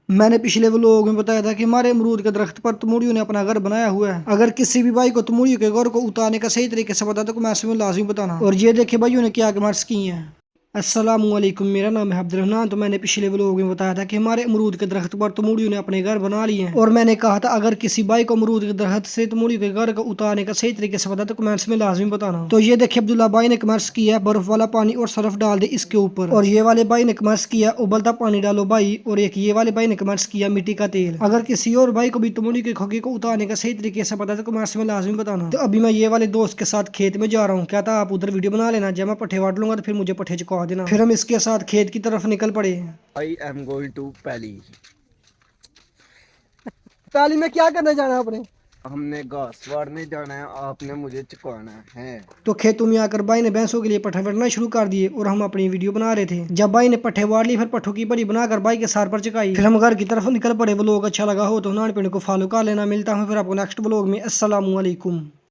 मैंने पिछले व्लॉग में बताया था कि हमारे अमरूद के दरख्त पर तमूड़ियों ने अपना घर बनाया हुआ है। अगर किसी भी भाई को तमूड़ियों के घर को उतारने का सही तरीके से पता तो कमेंट्स में लाजमी बताना। और ये देखिए भाइयों ने क्या कमेंट्स किए हैं। अस्सलामुअलैकुम, मेरा नाम है अब्दुल। तो मैंने पिछले व्लॉग में बताया था कि हमारे अमरूद के दरख्त पर तमूड़ियों ने अपने घर बना लिए हैं। और मैंने कहा था अगर किसी भाई को अमरूद के दरख्त से तमूड़ी के घर को उतारने का सही तरीके से पता तो कमेंट्स में लाजमी बताना। तो ये देखिए अब्दुल्ला भाई ने कमेंट्स किया बर्फ वाला पानी और सरफ डाल दे इसके ऊपर। और ये वाले भाई ने कमेंट्स किया उबलता पानी डालो भाई। और एक ये वाले भाई ने कमेंट्स किया मिट्टी का तेल। अगर किसी और भाई को भी तमूड़ी के खोखे को उतारने का सही तरीके से पता तो कमेंट्स में लाजमी बताना। तो अभी मैं ये वाले दोस्त के साथ खेत में जा रहा हूँ, क्या था आप उधर वीडियो बना लेना। जब मैं पट्ठे वाट लूंगा तो फिर मुझे पट्ठे चुका देना। फिर हम इसके साथ खेत की तरफ निकल पड़े। आई एम गोइंग टू पैली। पैली में क्या करने जाना है अपने? हमने घास वाड़ने जाना है, आपने मुझे चुकाना है। तो खेतों में आकर भाई ने भैंसों के लिए पट्ठे वड़ना शुरू कर दिए और हम अपनी वीडियो बना रहे थे। जब भाई ने पट्ठे वाड़ ली फिर पट्ठों की भरी बनाकर भाई के सार पर चुकाई। फिर हम घर की तरफ निकल पड़े। व्लॉग अच्छा लगा हो तो नान पिंड को फॉलो कर लेना। मिलता हूँ फिर आपको नेक्स्ट व्लॉग में। अस्सलामुअलैकुम।